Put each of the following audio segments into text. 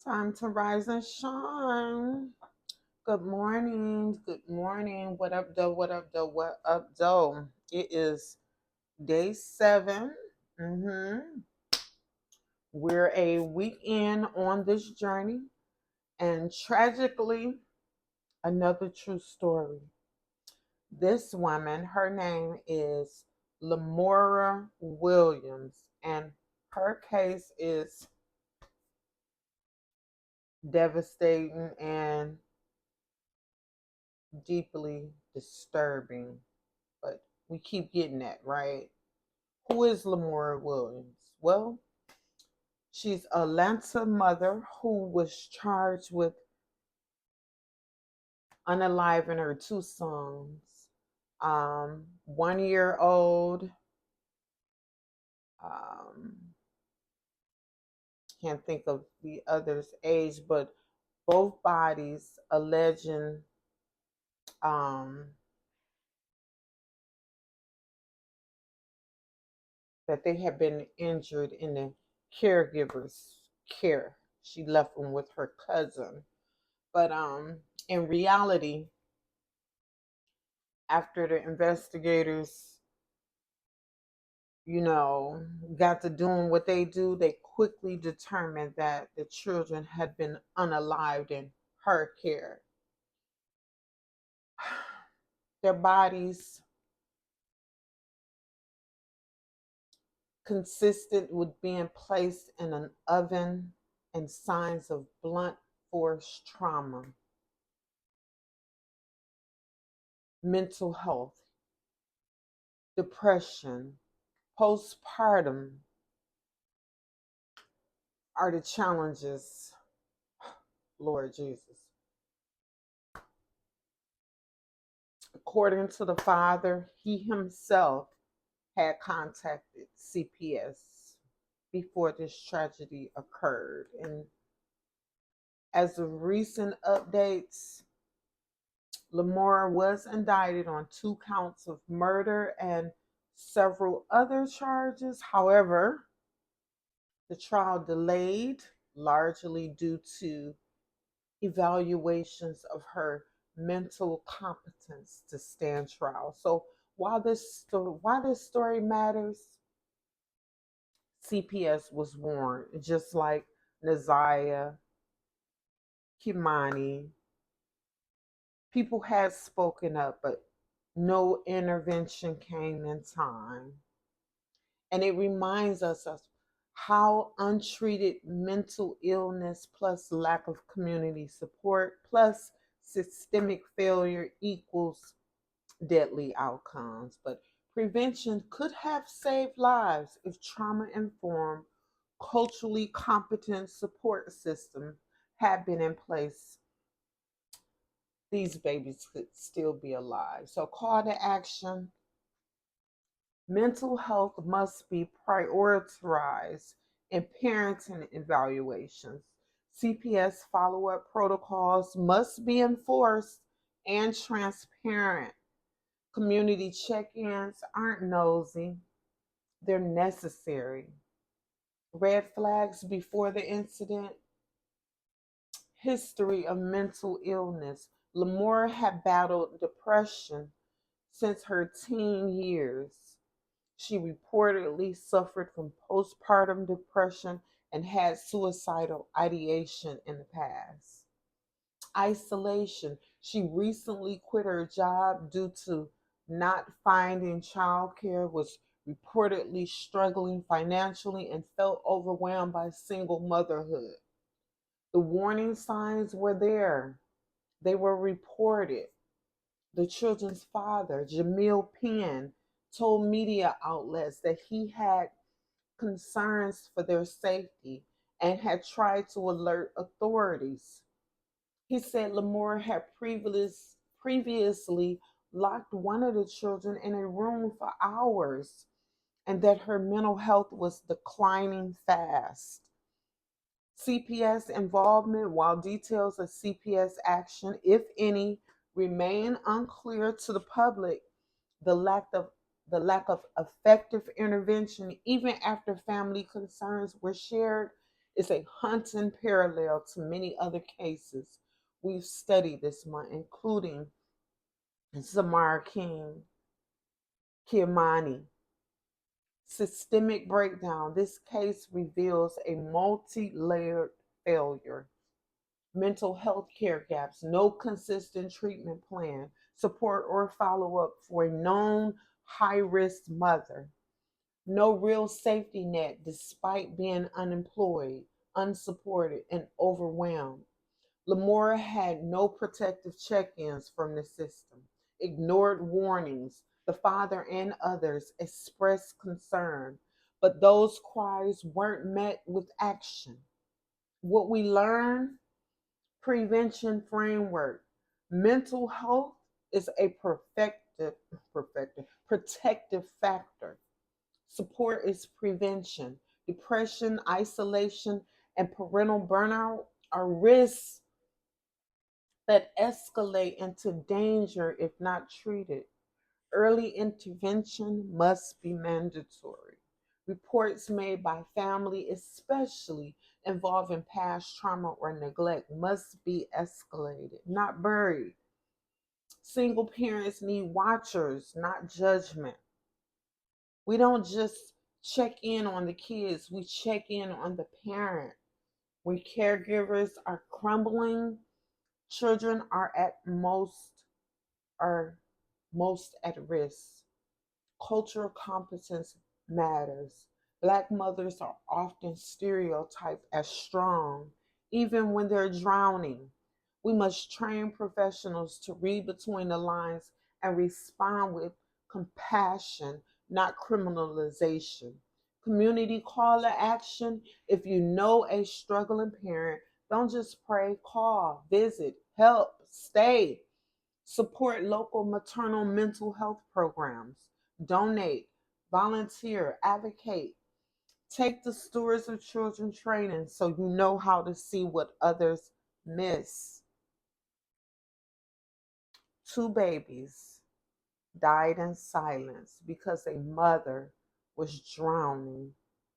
Time to rise and shine. Good morning. Good morning. What up, though? What up, though? What up, though? It is day 7. Mm-hmm. We're a week in on this journey, and tragically, another true story. This woman, her name is Lamora Williams, and her case is devastating and deeply disturbing, but we keep getting that, right? Who is Lamora Williams? Well, she's a Atlanta mother who was charged with unaliving her two sons. 1 year old, um, can't think of the other's age, but both bodies alleging um, that they had been injured in the caregiver's care. She left them with her cousin. But in reality, after the investigators, got to doing what they do, they quickly determined that the children had been unalived in her care. Their bodies consisted with being placed in an oven and signs of blunt force trauma, mental health, depression, postpartum are the challenges, Lord Jesus. According to the father, he himself had contacted CPS before this tragedy occurred. And as of recent updates, Lamora was indicted on 2 counts of murder and several other charges. However, the trial delayed largely due to evaluations of her mental competence to stand trial. So why this story matters, CPS was warned, just like Naziah, Kimani. People had spoken up, but no intervention came in time. And it reminds us of how untreated mental illness plus lack of community support plus systemic failure equals deadly outcomes. But prevention could have saved lives if trauma informed, culturally competent support system had been in place. These babies could still be alive. So, call to action: mental health must be prioritized in parenting evaluations. CPS follow up protocols must be enforced and transparent. Community check ins aren't nosy, they're necessary. Red flags before the incident: history of mental illness. Lamora had battled depression since her teen years. She reportedly suffered from postpartum depression and had suicidal ideation in the past. Isolation. She recently quit her job due to not finding childcare, was reportedly struggling financially, and felt overwhelmed by single motherhood. The warning signs were there, they were reported. The children's father, Jamil Penn, told media outlets that he had concerns for their safety and had tried to alert authorities. He said Lamora had previously locked one of the children in a room for hours and that her mental health was declining fast. CPS involvement: while details of CPS action, if any, remain unclear to the public, the lack of effective intervention, even after family concerns were shared, It's a haunting parallel to many other cases we've studied this month, including Zamar King, Kiamani. Systemic breakdown. This case reveals a multi layered failure. Mental health care gaps, no consistent treatment plan, support or follow up for a known high risk mother, no real safety net despite being unemployed, unsupported, and overwhelmed. Lamora had no protective check ins from the system, ignored warnings. The father and others expressed concern, but those cries weren't met with action. What we learned: prevention framework. Mental health is a protective factor. Support is prevention. Depression, isolation, and parental burnout are risks that escalate into danger if not treated. Early intervention must be mandatory. Reports made by family, especially involving past trauma or neglect, must be escalated, not buried. Single parents need watchers, not judgment. We don't just check in on the kids, we check in on the parent. When caregivers are crumbling, children are most at risk. Cultural competence matters. Black mothers are often stereotyped as strong, even when they're drowning. We must train professionals to read between the lines and respond with compassion, not criminalization. Community call to action. If you know a struggling parent, don't just pray, call, visit, help, stay. Support local maternal mental health programs. Donate, volunteer, advocate. Take the Stewards of Children training so you know how to see what others miss. 2 babies died in silence because a mother was drowning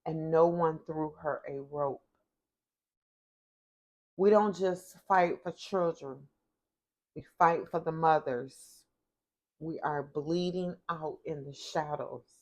and no one threw her a rope. We don't just fight for children, we fight for the mothers. We are bleeding out in the shadows.